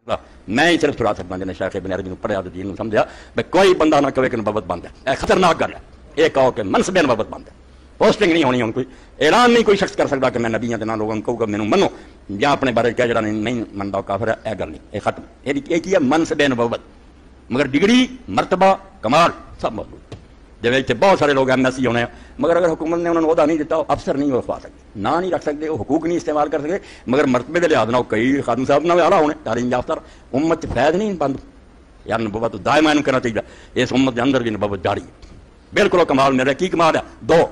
میں ہی صرف چھڑا سکتا جنہیں شیخ ابن عربی پڑھیا تو دین سمجھا بھائی کوئی بندہ نہ کہے کہ نبوت بند ہے، اے خطرناک گل ہے، یہ کہو کہ منصب نبوت بند ہے، پوسٹنگ نہیں ہونی، کوئی اعلان نہیں کوئی شخص کر سکتا کہ میں نبی ہوں نہ لوگوں کو مینوں منو یا اپنے بارے کہہ جڑا نہیں منتا کافر ہے، اے گل نہیں، یہ ختم، یہ کی ہے منصب نبوت، مگر ڈگری مرتبہ کمال سب موجود، جی اتنے بہت سارے لوگ ایم ایس سی ہونے ہیں مگر اگر حکومت نے انہوں نے عہدہ نہیں دیتا افسر نہیں ہو پا سکتے، نہ نہیں رکھ سکتے، وہ حقوق نہیں استعمال کر سکتے، مگر مرتبے کے لحاظ نہ کئی خادم صاحب نہ اعلیٰ ہونے تعلیم یافتہ امت فیض نہیں بند یار نبوت دائما کرنا چاہیے، اس امت کے اندر بھی نبوت جاری ہے، بالکل کمال میرا کی کمال ہے دو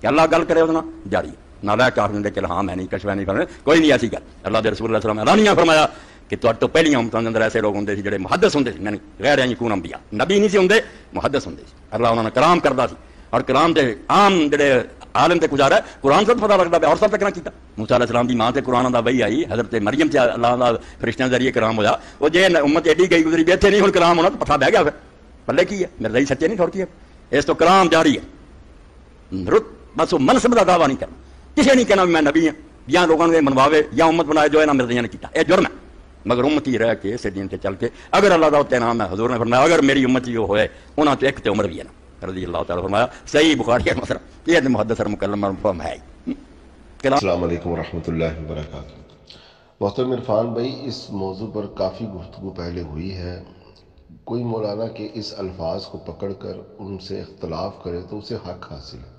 کہ اللہ گل کرے وہ جاری ہے، نہ لے کے آخر کہ ہاں میں نہیں کشف نہیں کرنے کوئی نہیں ایسی گل، اللہ کے رسول اللہ علیہ وسلم اعلانیہ فرمایا کہ تو پہلی امتوں کے اندر ایسے لوگ ہوں جڑے محدث ہوں میں غیر یکون انبیاء نبی نہیں سی ہوں محدث ہوں، اللہ انہوں نے کلام کرتا سی اور کلام دے عام جڑے عالم تے گزارا ہے قرآن سے پتہ لگتا ہے اور سب تک نہ کیتا، موسیٰ علیہ السلام دی ماں تے قرآن دا وحی آئی، حضرت مریم سے اللہ دا فرشتیاں ذریعے کلام ہویا، وہ جے امت ایڈی گئی گزری بھی اتنے نہیں ہوں کلام ہونا تو پتہ بہ گیا، پھر پلے کی ہے مرزائی سچے نہیں ٹھوڑ کی ہے، اس تو کلام جاری ہے، بس وہ منصب کا دعویٰ نہیں کرنا، کسی نہیں کہنا میں نبی ہوں یا لوگوں نے منواوے یا امت بنائے جو ہے نا مرزائیاں نے کیتا، یہ جرم ہے، مگر امتی رہ کے اس دین سے چل کے اگر اللہ دا انعام ہے، حضور نے فرمایا اگر میری امتی جو ہوئے انہاں تو ایک تے عمر بھی ہے نا رضی اللہ تعالیٰ فرمایا، صحیح بخاری کا مسئلہ یہ محدث اور مکلم مرفوم ہے۔ السلام علیکم ورحمۃ اللہ وبرکاتہ۔ محترم عرفان بھائی، اس موضوع پر کافی گفتگو پہلے ہوئی ہے، کوئی مولانا کے اس الفاظ کو پکڑ کر ان سے اختلاف کرے تو اسے حق حاصل ہے،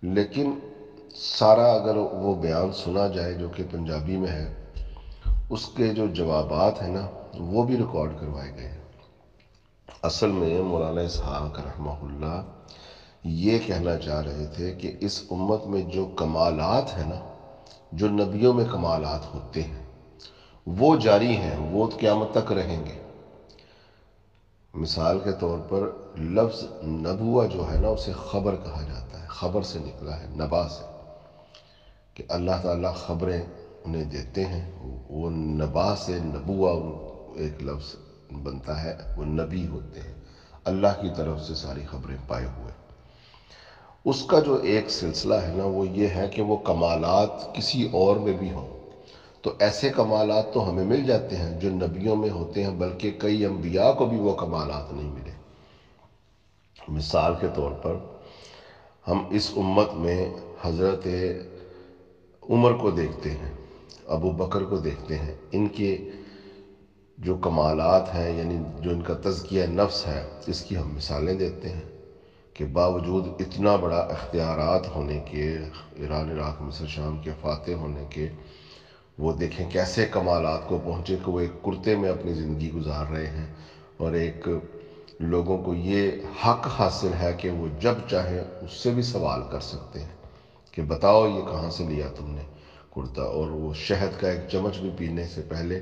لیکن سارا اگر وہ بیان سنا جائے جو کہ پنجابی میں ہے، اس کے جو جوابات ہیں نا وہ بھی ریکارڈ کروائے گئے ہیں۔ اصل میں مولانا اسحاق رحمہ اللہ یہ کہنا چاہ رہے تھے کہ اس امت میں جو کمالات ہیں نا، جو نبیوں میں کمالات ہوتے ہیں وہ جاری ہیں، وہ قیامت تک رہیں گے۔ مثال کے طور پر لفظ نبوہ جو ہے نا اسے خبر کہا جاتا ہے، خبر سے نکلا ہے، نبا سے، کہ اللہ تعالیٰ خبریں انہیں دیتے ہیں، وہ نبا سے نبوہ ایک لفظ بنتا ہے، وہ نبی ہوتے ہیں، اللہ کی طرف سے ساری خبریں پائے ہوئے۔ اس کا جو ایک سلسلہ ہے نا وہ یہ ہے کہ وہ کمالات کسی اور میں بھی ہوں، تو ایسے کمالات تو ہمیں مل جاتے ہیں جو نبیوں میں ہوتے ہیں، بلکہ کئی انبیاء کو بھی وہ کمالات نہیں ملے۔ مثال کے طور پر ہم اس امت میں حضرت عمر کو دیکھتے ہیں، ابو بکر کو دیکھتے ہیں، ان کے جو کمالات ہیں یعنی جو ان کا تزکیہ نفس ہے اس کی ہم مثالیں دیتے ہیں کہ باوجود اتنا بڑا اختیارات ہونے کے، ایران عراق مصر شام کے فاتح ہونے کے، وہ دیکھیں کیسے کمالات کو پہنچے کہ وہ ایک کرتے میں اپنی زندگی گزار رہے ہیں، اور ایک لوگوں کو یہ حق حاصل ہے کہ وہ جب چاہیں اس سے بھی سوال کر سکتے ہیں کہ بتاؤ یہ کہاں سے لیا تم نے کرتا، اور وہ شہد کا ایک چمچ بھی پینے سے پہلے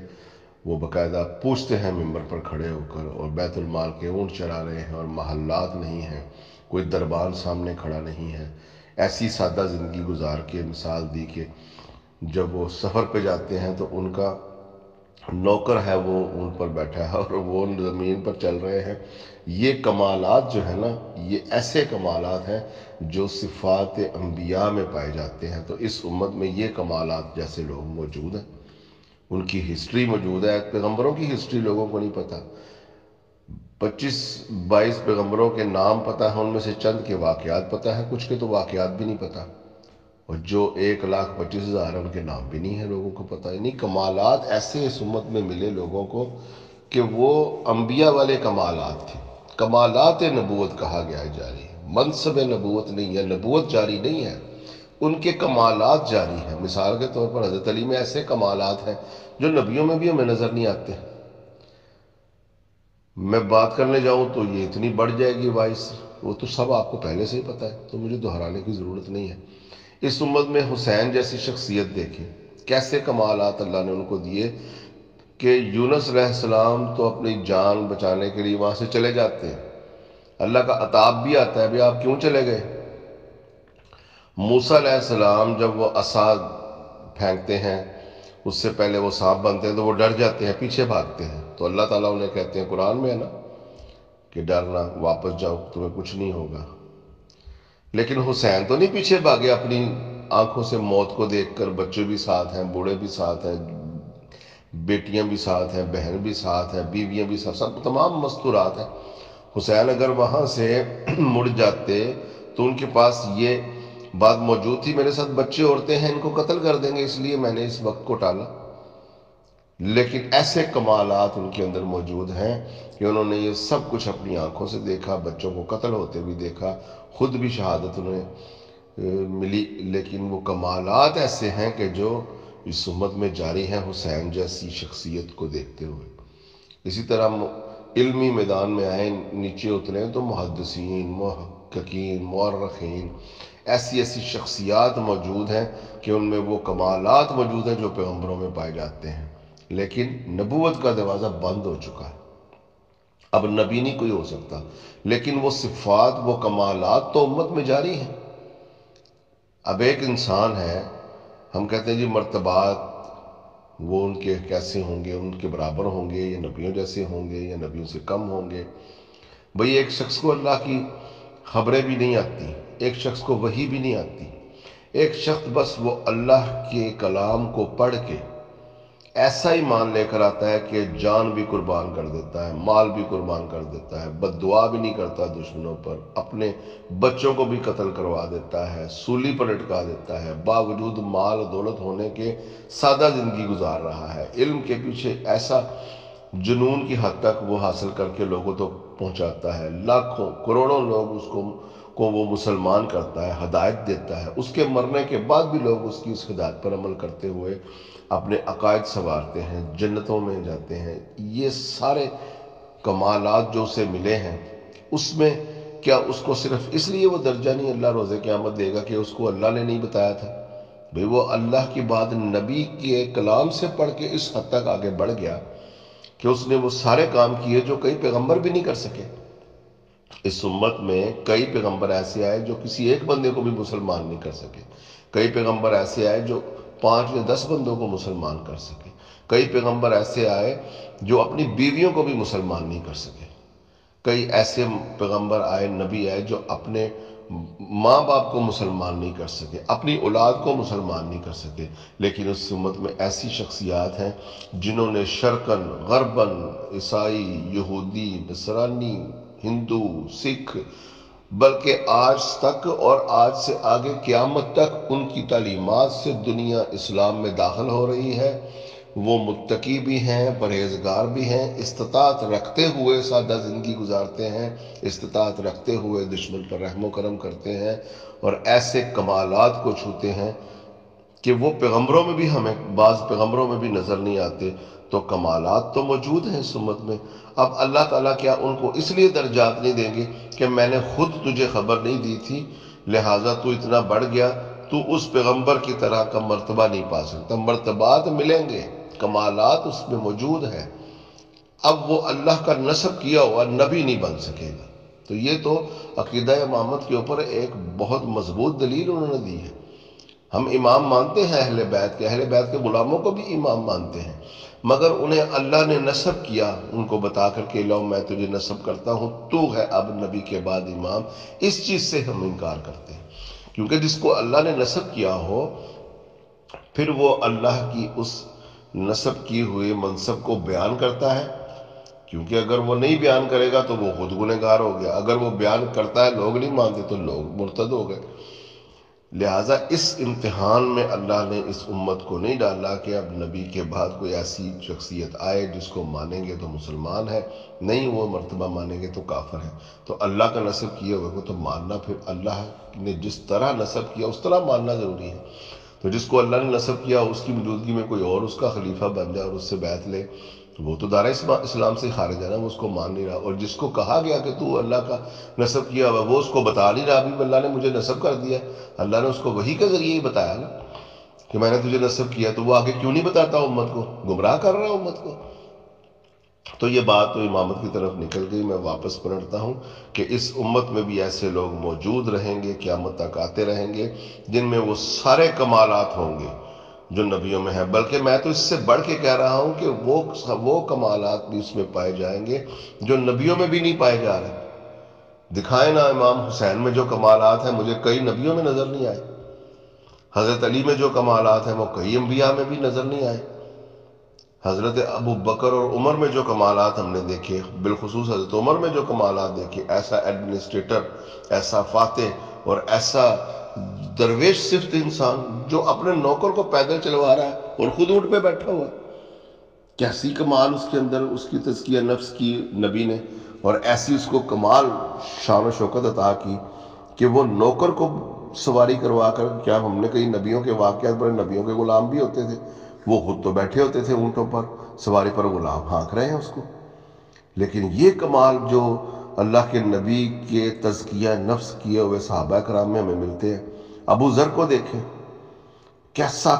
وہ باقاعدہ پوچھتے ہیں ممبر پر کھڑے ہو کر، اور بیت المال کے اونٹ چرا رہے ہیں اور محلات نہیں ہیں، کوئی دربان سامنے کھڑا نہیں ہے، ایسی سادہ زندگی گزار کے مثال دی کہ جب وہ سفر پہ جاتے ہیں تو ان کا نوکر ہے وہ اونٹ پر بیٹھا ہے اور وہ زمین پر چل رہے ہیں۔ یہ کمالات جو ہے نا یہ ایسے کمالات ہیں جو صفات انبیاء میں پائے جاتے ہیں، تو اس امت میں یہ کمالات جیسے لوگ موجود ہیں، ان کی ہسٹری موجود ہے۔ پیغمبروں کی ہسٹری لوگوں کو نہیں پتہ، 25-22 پیغمبروں کے نام پتہ ہیں، ان میں سے چند کے واقعات پتہ ہیں، کچھ کے تو واقعات بھی نہیں پتہ، اور جو 1,25,000 ان کے نام بھی نہیں ہے لوگوں کو پتہ۔ یعنی کمالات ایسے اس امت میں ملے لوگوں کو کہ وہ انبیاء والے کمالات تھے۔ کمالات نبوت کہا گیا ہے جاری ہے، منصب نبوت نہیں ہے، نبوت جاری نہیں ہے، ان کے کمالات جاری ہیں۔ مثال کے طور پر حضرت علی میں ایسے کمالات ہیں جو نبیوں میں بھی ہمیں نظر نہیں آتے۔ میں بات کرنے جاؤں تو یہ اتنی بڑھ جائے گی وائس، وہ تو سب آپ کو پہلے سے ہی پتہ ہے، تو مجھے دہرانے کی ضرورت نہیں ہے۔ اس امت میں حسین جیسی شخصیت دیکھیں، کیسے کمالات اللہ نے ان کو دیے کہ یونس علیہ السلام تو اپنی جان بچانے کے لیے وہاں سے چلے جاتے ہیں، اللہ کا عتاب بھی آتا ہے بھی آپ کیوں چلے گئے۔ موسیٰ علیہ السلام جب وہ عصا پھینکتے ہیں اس سے پہلے وہ سانپ بنتے ہیں تو وہ ڈر جاتے ہیں، پیچھے بھاگتے ہیں، تو اللہ تعالیٰ انہیں کہتے ہیں قرآن میں ہے نا کہ ڈرنا، واپس جاؤ، تمہیں کچھ نہیں ہوگا۔ لیکن حسین تو نہیں پیچھے بھاگے، اپنی آنکھوں سے موت کو دیکھ کر، بچے بھی ساتھ ہیں، بوڑھے بھی ساتھ ہیں، بیٹیاں بھی ساتھ ہیں، بہن بھی ساتھ ہیں، بیویاں بھی ساتھ، سب تمام مستورات ہیں۔ حسین اگر وہاں سے مڑ جاتے تو ان کے پاس یہ بات موجود تھی، میرے ساتھ بچے عورتیں ہیں، ان کو قتل کر دیں گے، اس لیے میں نے اس وقت کو ٹالا۔ لیکن ایسے کمالات ان کے اندر موجود ہیں کہ انہوں نے یہ سب کچھ اپنی آنکھوں سے دیکھا، بچوں کو قتل ہوتے بھی دیکھا، خود بھی شہادت انہیں ملی، لیکن وہ کمالات ایسے ہیں کہ جو اس امت میں جاری ہیں حسین جیسی شخصیت کو دیکھتے ہوئے۔ اسی طرح علمی میدان میں آئیں، نیچے اتریں تو محدثین، محققین، مورخین، ایسی ایسی شخصیات موجود ہیں کہ ان میں وہ کمالات موجود ہیں جو پیغمبروں میں پائے جاتے ہیں، لیکن نبوت کا دروازہ بند ہو چکا ہے، اب نبی نہیں کوئی ہو سکتا، لیکن وہ صفات، وہ کمالات تو امت میں جاری ہیں۔ اب ایک انسان ہے، ہم کہتے ہیں جی مرتبات وہ ان کے کیسے ہوں گے، ان کے برابر ہوں گے یا نبیوں جیسے ہوں گے یا نبیوں سے کم ہوں گے؟ بھئی ایک شخص کو اللہ کی خبریں بھی نہیں آتی، ایک شخص کو وحی بھی نہیں آتی، ایک شخص بس وہ اللہ کے کلام کو پڑھ کے ایسا ایمان لے کر آتا ہے کہ جان بھی قربان کر دیتا ہے، مال بھی قربان کر دیتا ہے، بد دعا بھی نہیں کرتا دشمنوں پر، اپنے بچوں کو بھی قتل کروا دیتا ہے، سولی پر لٹکا دیتا ہے، باوجود مال و دولت ہونے کے سادہ زندگی گزار رہا ہے، علم کے پیچھے ایسا جنون کی حد تک وہ حاصل کر کے لوگوں تک پہنچاتا ہے، لاکھوں کروڑوں لوگ اس کو وہ مسلمان کرتا ہے، ہدایت دیتا ہے، اس کے مرنے کے بعد بھی لوگ اس کی اس ہدایت پر عمل کرتے ہوئے اپنے عقائد سنوارتے ہیں، جنتوں میں جاتے ہیں۔ یہ سارے کمالات جو اسے ملے ہیں، اس میں کیا اس کو صرف اس لیے وہ درجہ نہیں اللہ روز قیامت دے گا کہ اس کو اللہ نے نہیں بتایا تھا؟ بھئی وہ اللہ کی بات نبی کے کلام سے پڑھ کے اس حد تک آگے بڑھ گیا کہ اس نے وہ سارے کام کیے جو کئی پیغمبر بھی نہیں کر سکے۔ اس امت میں کئی پیغمبر ایسے آئے جو کسی ایک بندے کو بھی مسلمان نہیں کر سکے، کئی پیغمبر ایسے آئے جو 5 یا 10 بندوں کو مسلمان کر سکے، کئی پیغمبر ایسے آئے جو اپنی بیویوں کو بھی مسلمان نہیں کر سکے، کئی ایسے پیغمبر آئے، نبی آئے جو اپنے ماں باپ کو مسلمان نہیں کر سکے، اپنی اولاد کو مسلمان نہیں کر سکے، لیکن اس امت میں ایسی شخصیات ہیں جنہوں نے شرقاً غرباً، عیسائی، یہودی، نصرانی، ہندو، سکھ، بلکہ آج تک اور آج سے آگے قیامت تک ان کی تعلیمات سے دنیا اسلام میں داخل ہو رہی ہے۔ وہ متقی بھی ہیں، پرہیزگار بھی ہیں، استطاعت رکھتے ہوئے سادہ زندگی گزارتے ہیں، استطاعت رکھتے ہوئے دشمن پر رحم و کرم کرتے ہیں، اور ایسے کمالات کو چھوتے ہیں کہ وہ پیغمبروں میں بھی ہمیں بعض پیغمبروں میں بھی نظر نہیں آتے۔ تو کمالات تو موجود ہیں اس امت میں۔ اب اللہ تعالیٰ کیا ان کو اس لیے درجات نہیں دیں گے کہ میں نے خود تجھے خبر نہیں دی تھی، لہٰذا تو اتنا بڑھ گیا، تو اس پیغمبر کی طرح کا مرتبہ نہیں پا سکتا؟ مرتبات ملیں گے، کمالات اس میں موجود ہیں، اب وہ اللہ کا نسب کیا ہوا نبی نہیں بن سکے گا۔ تو یہ تو عقیدہ امامت کے اوپر ایک بہت مضبوط دلیل انہوں نے دی ہے۔ ہم امام مانتے ہیں اہل بیت کے، اہل بیت کے غلاموں کو بھی امام مانتے ہیں، مگر انہیں اللہ نے نسب کیا ان کو بتا کر کہ لو میں تجھے نسب کرتا ہوں، تو ہے اب نبی کے بعد امام۔ اس چیز سے ہم انکار کرتے ہیں، کیونکہ جس کو اللہ نے نسب کیا ہو پھر وہ اللہ کی اس نسب کی ہوئی منصب کو بیان کرتا ہے، کیونکہ اگر وہ نہیں بیان کرے گا تو وہ خود گنہگار ہو گیا، اگر وہ بیان کرتا ہے لوگ نہیں مانتے تو لوگ مرتد ہو گئے۔ لہٰذا اس امتحان میں اللہ نے اس امت کو نہیں ڈالا کہ اب نبی کے بعد کوئی ایسی شخصیت آئے جس کو مانیں گے تو مسلمان ہے، نہیں وہ مرتبہ مانیں گے تو کافر ہے۔ تو اللہ کا نسب کیا ہوئے کو تو ماننا، پھر اللہ نے جس طرح نسب کیا اس طرح ماننا ضروری ہے۔ تو جس کو اللہ نے نسب کیا اس کی موجودگی میں کوئی اور اس کا خلیفہ بن جائے اور اس سے بیعت لے تو وہ تو دائرہ اسلام سے خارج ہے نا، وہ اس کو مان نہیں رہا۔ اور جس کو کہا گیا کہ تو اللہ کا نسب کیا ہوا وہ اس کو بتا نہیں رہا، ابھی اللہ نے مجھے نسب کر دیا، اللہ نے اس کو وحی کے ذریعے ہی بتایا نا کہ میں نے تجھے نسب کیا، تو وہ آگے کیوں نہیں بتاتا امت کو؟ گمراہ کر رہا امت کو۔ تو یہ بات تو امامت کی طرف نکل گئی۔ میں واپس پلٹتا ہوں کہ اس امت میں بھی ایسے لوگ موجود رہیں گے، قیامت تک آتے رہیں گے، جن میں وہ سارے کمالات ہوں گے جو نبیوں میں ہیں، بلکہ میں تو اس سے بڑھ کے کہہ رہا ہوں کہ وہ کمالات بھی اس میں پائے جائیں گے جو نبیوں میں بھی نہیں پائے جا رہے۔ دکھائیں نا امام حسین میں جو کمالات ہیں مجھے کئی نبیوں میں نظر نہیں آئے، حضرت علی میں جو کمالات ہیں وہ کئی انبیاء میں بھی نظر نہیں آئے، حضرت ابو بکر اور عمر میں جو کمالات ہم نے دیکھے، بالخصوص حضرت عمر میں جو کمالات دیکھے، ایسا ایڈمنسٹریٹر، ایسا فاتح اور ایسا درویش صفت انسان جو اپنے نوکر کو پیدل چلوا رہا ہے اور خود اونٹ پہ بیٹھا ہوا ہے، کیسی کمال اس کے اندر، اس کی تزکیہ نفس کی نبی نے، اور ایسی اس کو کمال شان و شوکت عطا کی کہ وہ نوکر کو سواری کروا کر، کیا ہم نے کئی نبیوں کے واقعات، بڑے نبیوں کے غلام بھی ہوتے تھے، وہ خود تو بیٹھے ہوتے تھے اونٹوں پر، سواری پر غلام ہانک رہے ہیں اس کو، لیکن یہ کمال جو اللہ کے نبی کے تزکیہ نفس کیے ہوئے صحابہ کرام میں ہمیں ملتے ہیں۔ ابو ذر کو دیکھیں، کیسا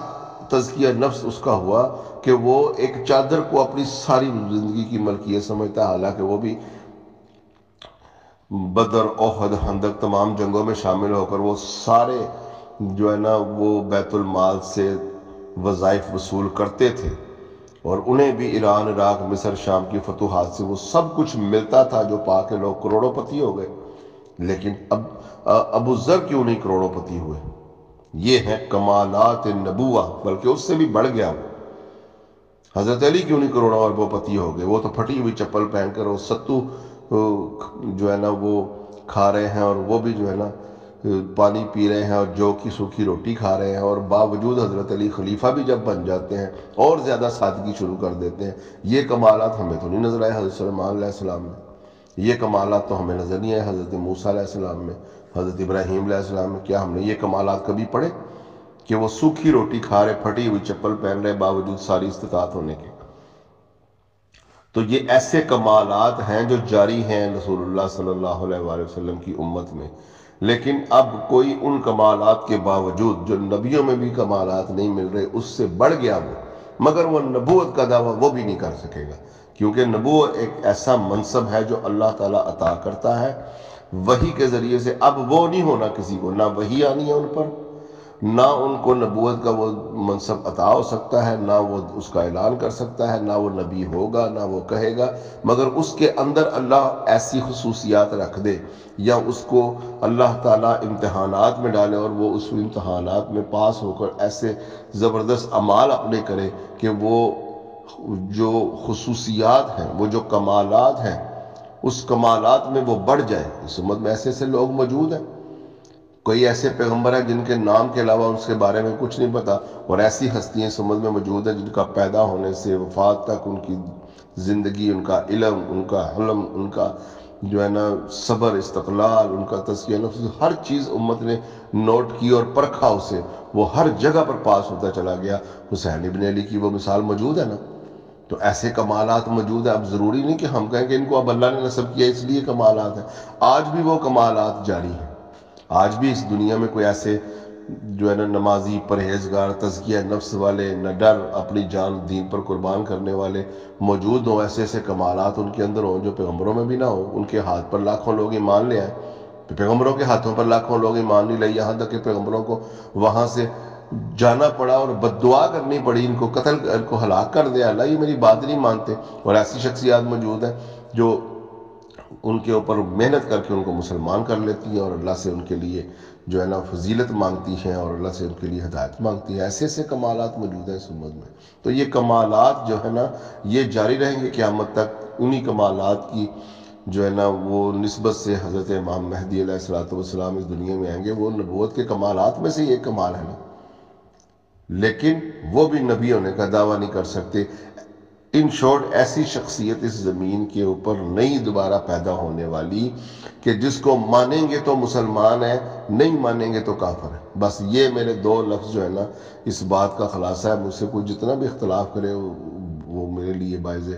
تزکیہ نفس اس کا ہوا کہ وہ ایک چادر کو اپنی ساری زندگی کی ملکیت سمجھتا ہے، حالانکہ وہ بھی بدر، احد، خندق تمام جنگوں میں شامل ہو کر وہ سارے جو ہے نا وہ بیت المال سے وظائف وصول کرتے تھے، اور انہیں بھی ایران، عراق، مصر، شام کی فتوحات سے وہ سب کچھ ملتا تھا جو پا کے لوگ کروڑوں پتی ہو گئے، لیکن اب ابو ذر کیوں نہیں کروڑوں پتی ہوئے؟ یہ ہیں کمالات نبوہ، بلکہ اس سے بھی بڑھ گیا وہ۔ حضرت علی کیوں نہیں کروڑوں اربوں پتی ہو گئے؟ وہ تو پھٹی ہوئی چپل پہن کر وہ ستو جو ہے نا وہ کھا رہے ہیں، اور وہ بھی جو ہے نا پانی پی رہے ہیں اور جو کی سوکھی روٹی کھا رہے ہیں، اور باوجود حضرت علی خلیفہ بھی جب بن جاتے ہیں اور زیادہ سادگی شروع کر دیتے ہیں۔ یہ کمالات ہمیں تو نہیں نظر آئے حضرت سلیمان علیہ السلام میں، یہ کمالات تو ہمیں نظر نہیں آئے حضرت موسیٰ علیہ السلام میں، حضرت ابراہیم علیہ السلام میں۔ کیا ہم نے یہ کمالات کبھی پڑھے کہ وہ سوکھی روٹی کھا رہے، پھٹی ہوئی چپل پہن رہے، باوجود ساری استطاعت ہونے کے؟ تو یہ ایسے کمالات ہیں جو جاری ہیں رسول اللہ صلی اللہ علیہ وآلہ وسلم کی امت میں، لیکن اب کوئی ان کمالات کے باوجود جو نبیوں میں بھی کمالات نہیں مل رہے، اس سے بڑھ گیا وہ، مگر وہ نبوت کا دعویٰ وہ بھی نہیں کر سکے گا، کیونکہ نبوت ایک ایسا منصب ہے جو اللہ تعالیٰ عطا کرتا ہے وحی کے ذریعے سے۔ اب وہ نہیں ہونا کسی کو، نہ وحی آنی ہے ان پر، نہ ان کو نبوت کا وہ منصب عطا ہو سکتا ہے، نہ وہ اس کا اعلان کر سکتا ہے، نہ وہ نبی ہوگا، نہ وہ کہے گا، مگر اس کے اندر اللہ ایسی خصوصیات رکھ دے، یا اس کو اللہ تعالیٰ امتحانات میں ڈالے اور وہ اس امتحانات میں پاس ہو کر ایسے زبردست اعمال اپنے کرے کہ وہ جو خصوصیات ہیں، وہ جو کمالات ہیں، اس کمالات میں وہ بڑھ جائے۔ اس امت میں ایسے ایسے لوگ موجود ہیں، کوئی ایسے پیغمبر ہیں جن کے نام کے علاوہ اس کے بارے میں کچھ نہیں پتا، اور ایسی ہستیاں سمجھ میں موجود ہیں جن کا پیدا ہونے سے وفات تک ان کی زندگی، ان کا علم، ان کا حلم، ان کا جو ہے نا صبر، استقلال، ان کا تزکیہ نفس، ہر چیز امت نے نوٹ کی اور پرکھا اسے، وہ ہر جگہ پر پاس ہوتا چلا گیا۔ حسین ابن علی کی وہ مثال موجود ہے نا، تو ایسے کمالات موجود ہیں۔ اب ضروری نہیں کہ ہم کہیں کہ ان کو اب اللہ نے نصب کیا اس لیے کمالات ہیں، آج بھی وہ کمالات جاری ہیں۔ آج بھی اس دنیا میں کوئی ایسے جو ہے نا نمازی، پرہیزگار، تزکیہ نفس والے، نہ ڈر، اپنی جان دین پر قربان کرنے والے موجود ہوں، ایسے ایسے کمالات ان کے اندر ہوں جو پیغمبروں میں بھی نہ ہو۔ ان کے ہاتھ پر لاکھوں لوگ ایمان لے آئے، پیغمبروں کے ہاتھوں پر لاکھوں لوگ ایمان نہیں لائے، یہاں تک کہ پیغمبروں کو وہاں سے جانا پڑا اور بد دعا کرنی پڑی، ان کو قتل، ان کو ہلاک کر دیا، اللہ یہ میری بات نہیں مانتے۔ اور ایسی شخصیات موجود ہیں جو ان کے اوپر محنت کر کے ان کو مسلمان کر لیتی ہیں، اور اللہ سے ان کے لیے جو ہے نا فضیلت مانگتی ہیں، اور اللہ سے ان کے لیے ہدایت مانگتی ہیں۔ ایسے ایسے کمالات موجود ہیں اس امت میں، تو یہ کمالات جو ہے نا یہ جاری رہیں گے قیامت تک۔ انہی کمالات کی جو ہے نا وہ نسبت سے حضرت امام مہدی علیہ السلام اس دنیا میں آئیں گے۔ وہ نبوت کے کمالات میں سے ایک کمال ہے نا، لیکن وہ بھی نبی ہونے کا دعویٰ نہیں کر سکتے۔ ان شارٹ، ایسی شخصیت اس زمین کے اوپر نہیں دوبارہ پیدا ہونے والی کہ جس کو مانیں گے تو مسلمان ہے، نہیں مانیں گے تو کافر ہے۔ بس یہ میرے دو لفظ جو ہے نا اس بات کا خلاصہ ہے۔ مجھ سے کوئی جتنا بھی اختلاف کرے وہ میرے لیے باعث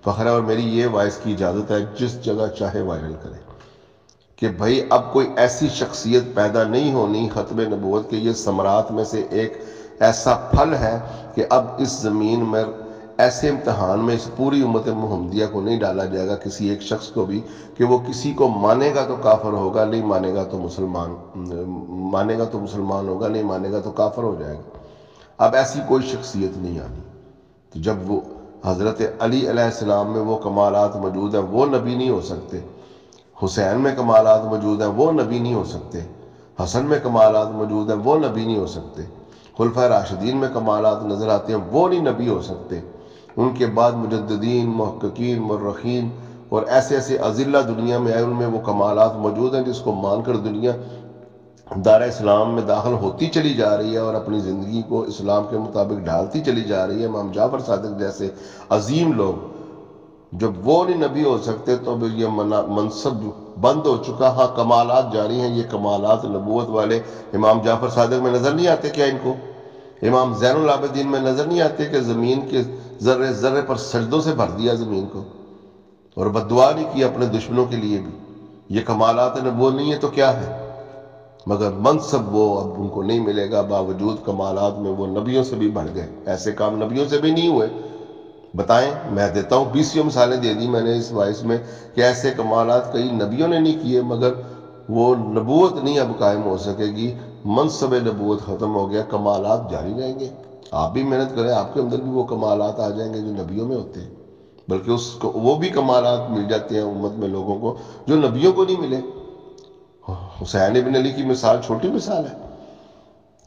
فخر ہے، اور میری یہ وائس کی اجازت ہے جس جگہ چاہے وائرل کرے کہ بھائی اب کوئی ایسی شخصیت پیدا نہیں ہونی ختم نبوت کے یہ ثمرات میں سے ایک ایسا پھل ہے کہ اب اس زمین میں ایسے امتحان میں اس پوری امت محمدیہ کو نہیں ڈالا جائے گا، کسی ایک شخص کو بھی، کہ وہ کسی کو مانے گا تو کافر ہوگا، نہیں مانے گا تو مسلمان، مانے گا تو مسلمان ہوگا، نہیں مانے گا تو کافر ہو جائے گا۔ اب ایسی کوئی شخصیت نہیں آنی۔ تو جب وہ حضرت علی علیہ السلام میں وہ کمالات موجود ہیں، وہ نبی نہیں ہو سکتے۔ حسین میں کمالات موجود ہیں، وہ نبی نہیں ہو سکتے۔ حسن میں کمالات موجود ہیں، وہ نبی نہیں ہو سکتے۔ خلفائے راشدین میں کمالات نظر آتے ہیں، وہ نہیں نبی ہو سکتے۔ ان کے بعد مجددین، محققین، مرخین اور ایسے ایسے اذلہ دنیا میں آئے، ان میں وہ کمالات موجود ہیں جس کو مان کر دنیا دار اسلام میں داخل ہوتی چلی جا رہی ہے اور اپنی زندگی کو اسلام کے مطابق ڈھالتی چلی جا رہی ہے۔ امام جعفر صادق جیسے عظیم لوگ جب وہ نہیں نبی ہو سکتے تو یہ منصب بند ہو چکا۔ ہاں کمالات جاری ہیں، یہ کمالات نبوت والے امام جعفر صادق میں نظر نہیں آتے کیا ان کو؟ امام زین العابدین میں نظر نہیں آتے کہ زمین کے ذرے ذرے پر سجدوں سے بھر دیا زمین کو اور بددعا نہیں کی اپنے دشمنوں کے لیے بھی؟ یہ کمالات نبوت نہیں ہے تو کیا ہے؟ مگر منصب وہ اب ان کو نہیں ملے گا، باوجود کمالات میں وہ نبیوں سے بھی بڑھ گئے۔ ایسے کام نبیوں سے بھی نہیں ہوئے۔ بتائیں، میں دیتا ہوں 20 مثالیں دے دی میں نے اس باعث میں کہ ایسے کمالات کئی نبیوں نے نہیں کیے، مگر وہ نبوت نہیں اب قائم ہو سکے گی۔ منصب نبوت ختم ہو گیا، کمالات جاری رہیں گے۔ آپ بھی محنت کریں، آپ کے اندر بھی وہ کمالات آ جائیں گے جو نبیوں میں ہوتے ہیں، بلکہ اس کو وہ بھی کمالات مل جاتے ہیں امت میں لوگوں کو جو نبیوں کو نہیں ملے۔ حسین ابن علی کی مثال چھوٹی مثال ہے،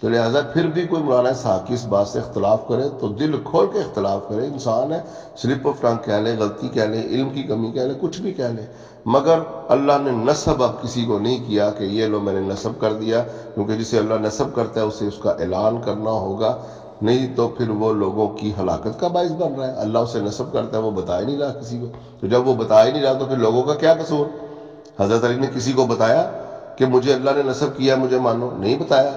تو لہٰذا پھر بھی کوئی مولانا اسحاق کی اس بات سے اختلاف کرے تو دل کھول کے اختلاف کرے۔ انسان ہے، سلپ آف ٹنگ کہہ لے، غلطی کہہ لے، علم کی کمی کہہ لے، کچھ بھی کہہ لے، مگر اللہ نے نسب اب کسی کو نہیں کیا کہ یہ لو میں نے نسب کر دیا، کیونکہ جسے اللہ نسب کرتا ہے اسے اس کا اعلان کرنا ہوگا، نہیں تو پھر وہ لوگوں کی ہلاکت کا باعث بن رہا ہے۔ اللہ اسے نسب کرتا ہے، وہ بتا ہی نہیں رہا کسی کو، تو جب وہ بتا ہی نہیں رہا تو پھر لوگوں کا کیا قصور؟ حضرت علی نے کسی کو بتایا کہ مجھے اللہ نے نسب کیا، مجھے مانو؟ نہیں بتایا۔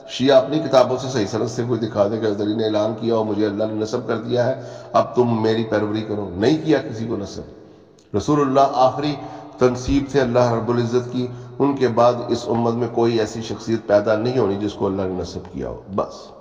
شیعہ اپنی کتابوں سے صحیح سند سے کوئی دکھا دے کہ حضرت علی نے اعلان کیا اور مجھے اللہ نے نسب کر دیا ہے، اب تم میری پیروی کرو۔ نہیں کیا کسی کو نسب۔ رسول اللہ آخری تنصیب تھے اللہ رب العزت کی، ان کے بعد اس امت میں کوئی ایسی شخصیت پیدا نہیں ہونی جس کو اللہ نے نسب کیا ہو، بس۔